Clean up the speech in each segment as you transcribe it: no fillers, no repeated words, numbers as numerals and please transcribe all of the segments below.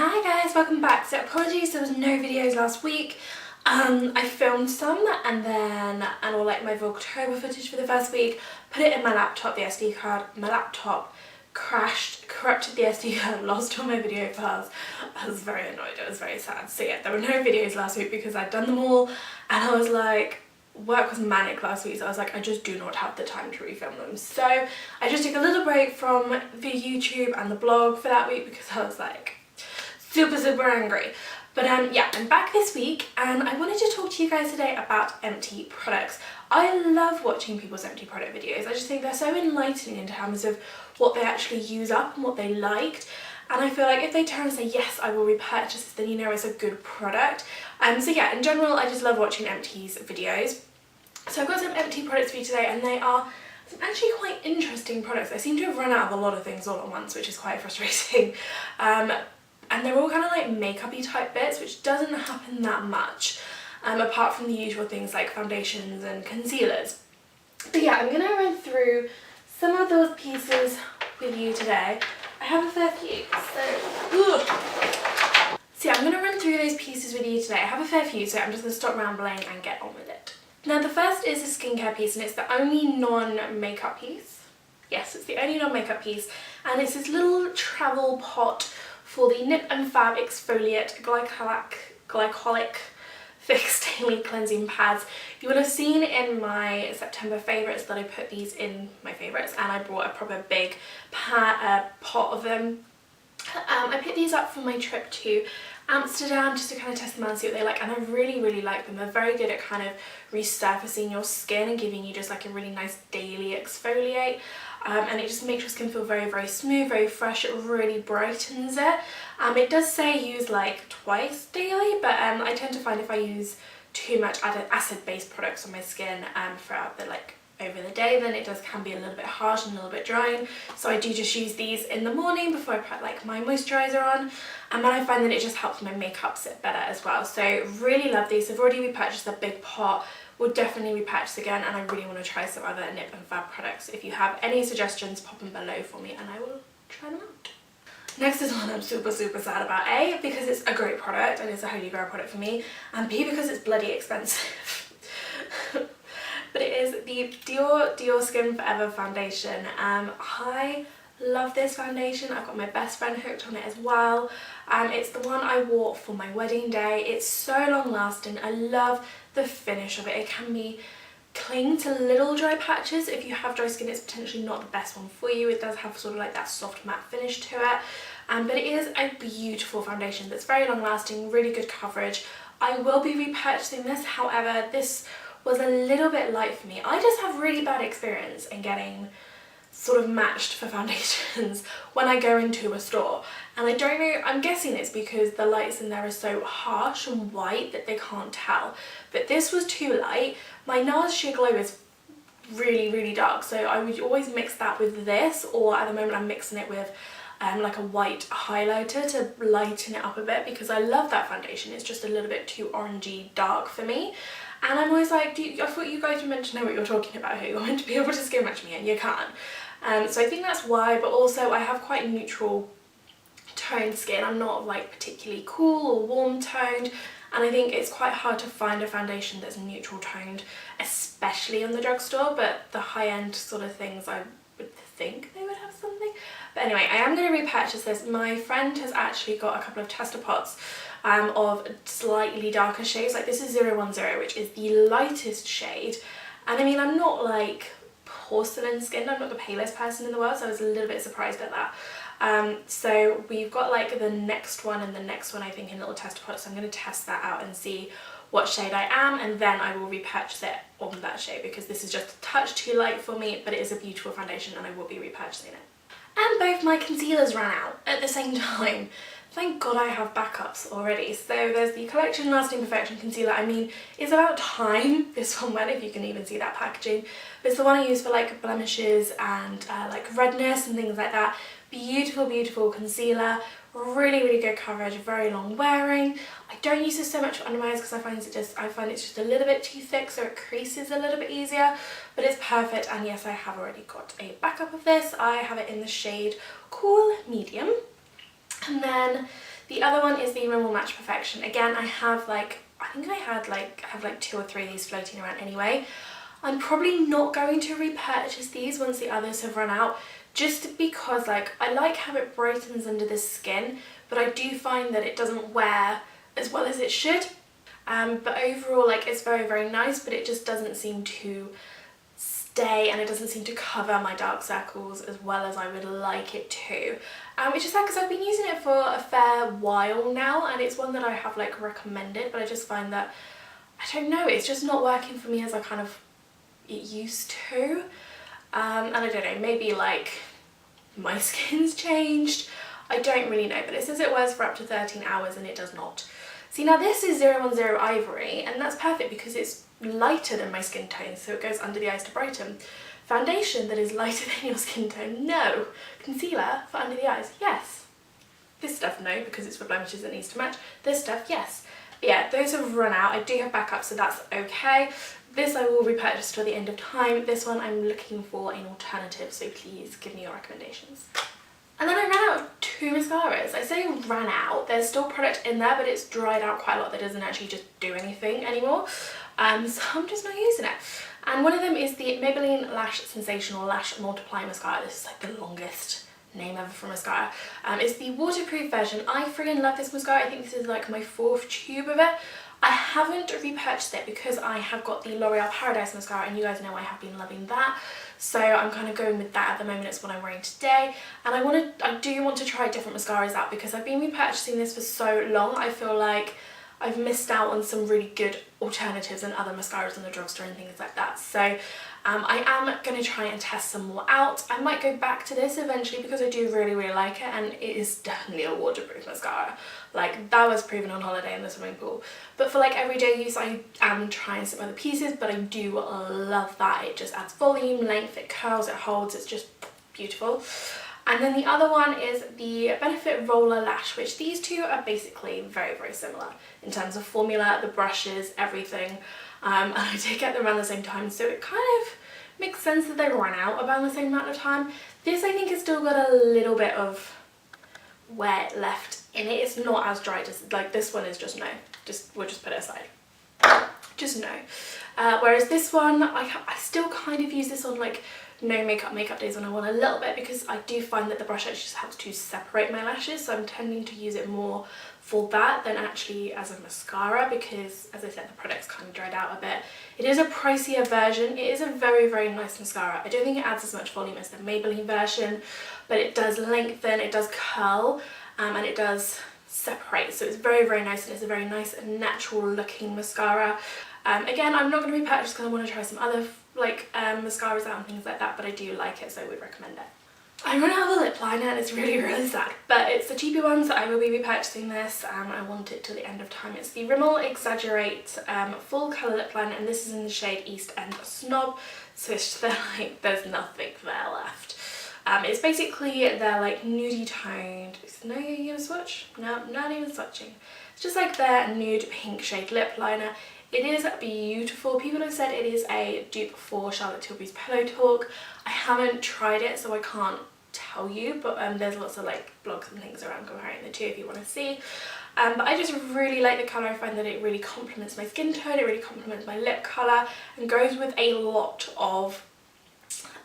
Hi guys, welcome back. So apologies there was no videos last week. I filmed some and all like my Vlogtober footage for the first week, put it in my laptop, the SD card, my laptop crashed, corrupted the SD card, lost all my video files. I was very annoyed, it was very sad. So yeah, there were no videos last week because I'd done them all and I was like, work was manic last week, so I was like, I just do not have the time to refilm them. So I just took a little break from the YouTube and the blog for that week because I was like super angry. But yeah, I'm back this week and I wanted to talk to you guys today about empty products. I love watching people's empty product videos. I just think they're so enlightening in terms of what they actually use up and what they liked. And I feel like if they turn and say, yes, I will repurchase this, then you know it's a good product. So yeah, in general, I just love watching empties videos. So I've got some empty products for you today and they are some actually quite interesting products. I seem to have run out of a lot of things all at once, which is quite frustrating. And they're all kind of like makeup-y type bits, which doesn't happen that much, apart from the usual things like foundations and concealers. But yeah, I'm going to run through some of those pieces with you today. I have a fair few, so yeah, I'm going to run through those pieces with you today. I have a fair few, so I'm just going to stop rambling and get on with it. Now the first is a skincare piece and it's the only non-makeup piece. Yes, it's the only non-makeup piece and it's this little travel pot for the Nip and Fab Exfoliate Glycolic Fixed Daily Cleansing Pads. You will have seen in my September favourites that I put these in my favourites and I brought a proper big pot of them. I picked these up for my trip to Amsterdam just to kind of test them out and see what they like, and I really like them. They're very good at kind of resurfacing your skin and giving you just like a really nice daily exfoliate, and it just makes your skin feel very smooth, very fresh. It really brightens it. It does say use like twice daily, but I tend to find if I use too much acid-based products on my skin throughout the over the day, then it can be a little bit harsh and a little bit drying. So I do just use these in the morning before I put like my moisturiser on, and then I find that it just helps my makeup sit better as well. So really love these. I've already repurchased a big pot, will definitely repurchase again, and I really want to try some other Nip and Fab products. If you have any suggestions, pop them below for me and I will try them out. Next is one I'm super sad about. A, because it's a great product and it's a holy grail product for me, and B, because it's bloody expensive. But it is the Diorskin Forever Foundation. I love this foundation. I've got my best friend hooked on it as well. It's the one I wore for my wedding day. It's so long lasting. I love the finish of it. It can cling to little dry patches. If you have dry skin, it's potentially not the best one for you. It does have sort of like that soft matte finish to it. But it is a beautiful foundation that's very long lasting, really good coverage. I will be repurchasing this, however, this was a little bit light for me. I just have really bad experience in getting sort of matched for foundations when I go into a store, and I don't know, I'm guessing it's because the lights in there are so harsh and white that they can't tell, but this was too light. My Nars Sheer Glow is really dark, so I would always mix that with this, or at the moment I'm mixing it with like a white highlighter to lighten it up a bit, because I love that foundation. It's just a little bit too orangey dark for me. And I'm always like, I thought you guys were meant to know what you're talking about here. You're meant to be able to skin match me, and you can't. So I think that's why, but also I have quite neutral toned skin. I'm not like particularly cool or warm toned, and I think it's quite hard to find a foundation that's neutral toned, especially in the drugstore, but the high-end sort of things I would think they would have something. But anyway, I am going to repurchase this. My friend has actually got a couple of tester pots of slightly darker shades. Like this is 010, which is the lightest shade, and I mean, I'm not like porcelain skinned, I'm not the palest person in the world, so I was a little bit surprised at that. So we've got like the next one and the next one I think in little tester pots, so I'm going to test that out and see what shade I am, and then I will repurchase it on that shade, because this is just a touch too light for me, but it is a beautiful foundation and I will be repurchasing it. And both my concealers ran out at the same time. Thank God I have backups already. So there's the Collection Lasting Perfection Concealer. I mean, it's about time this one went, if you can even see that packaging. But it's the one I use for like blemishes and like redness and things like that. Beautiful concealer. Really good coverage, very long wearing. I don't use this so much under my eyes because I find it's just a little bit too thick, so it creases a little bit easier, but it's perfect. And yes, I have already got a backup of this. I have it in the shade Cool Medium. And then The other one is the Rimmel Match Perfection. Again, I have like, I think I have like 2 or 3 of these floating around anyway. I'm probably not going to repurchase these once the others have run out, just because like I like how it brightens under the skin, but I do find that it doesn't wear as well as it should. But overall, like, it's very, very nice, but it just doesn't seem to stay, and it doesn't seem to cover my dark circles as well as I would like it to. Which is sad because I've been using it for a fair while now, and it's one that I have like recommended, but I just find that, I don't know, it's just not working for me as I kind of it used to. And I don't know, maybe like my skin's changed, I don't really know, but it says it wears for up to 13 hours and it does not. See, now this is 010 Ivory, and that's perfect because it's lighter than my skin tone, so it goes under the eyes to brighten. Foundation that is lighter than your skin tone, no. Concealer for under the eyes, yes. This stuff, no, because it's for blemishes, it needs to match. This stuff, yes. But yeah, those have run out. I do have backup, so that's okay. This I will repurchase till the end of time. This one I'm looking for an alternative, so please give me your recommendations. And then I ran out of 2 mascaras. I say ran out, there's still product in there, but it's dried out quite a lot that doesn't actually just do anything anymore. So I'm just not using it. And one of them is the Maybelline LashSensational Lash Multiply Mascara. This is like the longest name ever for mascara. It's the waterproof version. I friggin' love this mascara. I think this is like my 4th tube of it. I haven't repurchased it because I have got the L'Oreal Paradise mascara, and you guys know I have been loving that. So I'm kind of going with that at the moment. It's what I'm wearing today, and I do want to try different mascaras out because I've been repurchasing this for so long. I feel like I've missed out on some really good alternatives and other mascaras in the drugstore and things like that. So I am going to try and test some more out. I might go back to this eventually because I do really, really like it, and it is definitely a waterproof mascara. Like, that was proven on holiday in the swimming pool. But for like everyday use, I am trying some other pieces, but I do love that. It just adds volume, length, it curls, it holds, it's just beautiful. And then the other one is the Benefit Rollerlash, which these two are basically very, very similar in terms of formula, the brushes, everything. And I did get them around the same time, so it kind of makes sense that they run out about the same amount of time. This, I think, has still got a little bit of wet left in it. It's not as dry as, like, this one is just no. We'll just put it aside. Just no. Whereas this one, I still kind of use this on like no makeup days when I want a little bit, because I do find that the brush actually just helps to separate my lashes, so I'm tending to use it more for that than actually as a mascara, because as I said, the product's kind of dried out a bit. It is a pricier version. It is a very, very nice mascara. I don't think it adds as much volume as the Maybelline version, but it does lengthen, it does curl, and it does separate, so it's very, very nice, and it's a very nice natural looking mascara. Again, I'm not going to repurchase because I want to try some other like mascaras out and things like that, but I do like it, so I would recommend it. I run out of a lip liner and it's really, really sad, but it's the cheapy one, so I will be repurchasing this. I want it till the end of time. It's the Rimmel Exaggerate full colour lip liner, and this is in the shade East End Snob, so it's just like there's nothing there left. It's basically they're like nudie toned. No, you're gonna swatch? No, not even swatching. It's just like their nude pink shade lip liner. It is beautiful. People have said it is a dupe for Charlotte Tilbury's Pillow Talk. I haven't tried it, so I can't tell you, but there's lots of like blogs and things around comparing the two if you want to see. But I just really like the colour. I find that it really complements my skin tone, it really complements my lip colour, and goes with a lot of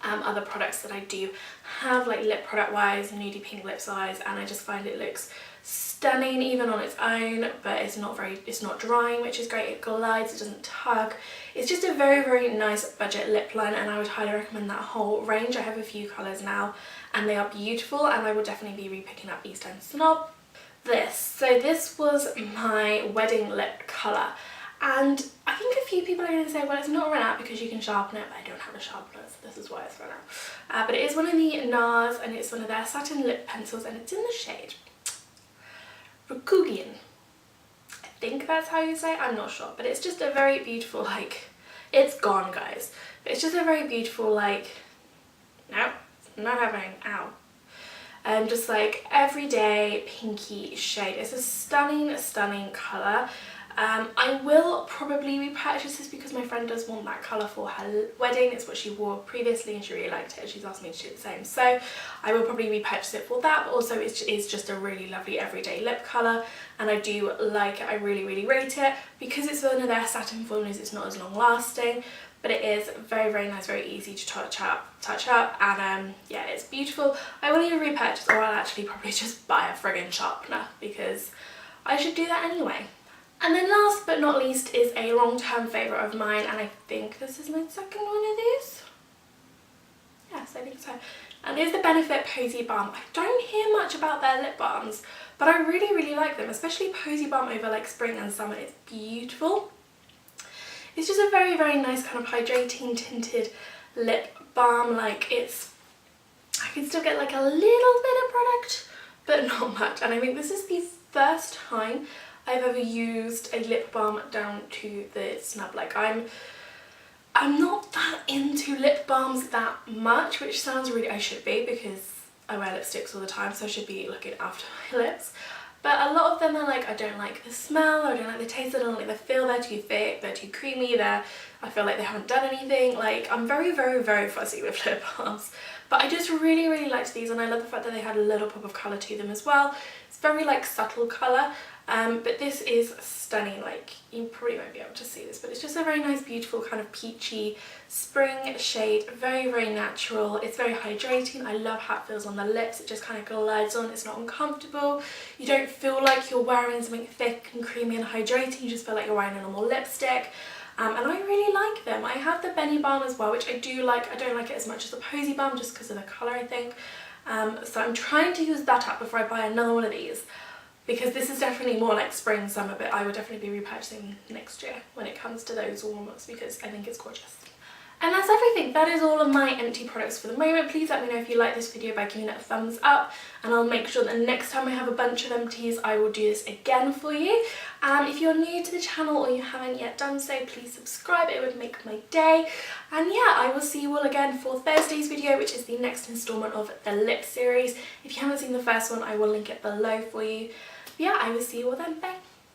other products that I do have, like lip product wise, nudie pink lips wise, and I just find it looks stunning even on its own, but it's not drying, which is great. It glides, it doesn't tug. It's just a very, very nice budget lip liner, and I would highly recommend that whole range. I have a few colours now and they are beautiful, and I will definitely be repicking up East End Snob. So this was my wedding lip colour, and I think a few people are going to say, well, it's not run out because you can sharpen it, but I don't have a sharpener, so this is why it's run out. But it is one of the Nars, and it's one of their satin lip pencils, and it's in the shade Rikugien. I think that's how you say it, I'm not sure, but it's just a very beautiful, like, it's gone guys, but it's just a very beautiful, like, no, it's not happening, ow. Just like everyday pinky shade. It's a stunning, stunning colour. I will probably repurchase this because my friend does want that colour for her wedding. It's what she wore previously and she really liked it and she's asked me to do the same. So I will probably repurchase it for that, but also it is just a really lovely everyday lip colour and I do like it. I really, really rate it. Because it's one of their satin formulas, it's not as long lasting, but it is very, very nice, very easy to touch up and yeah, it's beautiful. I will either repurchase or I'll actually probably just buy a friggin' sharpener because I should do that anyway. And then last but not least is a long-term favourite of mine, and I think this is my second one of these. Yes, I think so. And it's the Benefit Posiebalm. I don't hear much about their lip balms, but I really, really like them, especially Posiebalm over like spring and summer. It's beautiful. It's just a very, very nice kind of hydrating tinted lip balm. Like I can still get like a little bit of product, but not much. And I think this is the first time I've ever used a lip balm down to the snub. Like I'm not that into lip balms that much, which sounds really, I should be because I wear lipsticks all the time, so I should be looking after my lips. But a lot of them are like, I don't like the smell, I don't like the taste, I don't like the feel, they're too thick, they're too creamy, I feel like they haven't done anything. Like I'm very, very, very fussy with lip balms. But I just really, really liked these and I love the fact that they had a little pop of colour to them as well. It's very like subtle colour. But this is stunning. Like you probably won't be able to see this, but it's just a very nice, beautiful kind of peachy spring shade. Very, very natural. It's very hydrating. I love how it feels on the lips. It just kind of glides on. It's not uncomfortable. You don't feel like you're wearing something thick and creamy and hydrating. You just feel like you're wearing a normal lipstick. And I really like them. I have the Benny Balm as well, which I do like. I don't like it as much as the Posiebalm just because of the colour, I think. So I'm trying to use that up before I buy another one of these, because this is definitely more like spring, summer, but I would definitely be repurchasing next year when it comes to those warm-ups because I think it's gorgeous. And that's everything. That is all of my empty products for the moment. Please let me know if you like this video by giving it a thumbs up, and I'll make sure that next time I have a bunch of empties I will do this again for you. If you're new to the channel or you haven't yet done so, please subscribe. It would make my day. And yeah, I will see you all again for Thursday's video, which is the next installment of the lip series. If you haven't seen the first one, I will link it below for you. But yeah, I will see you all then. Bye.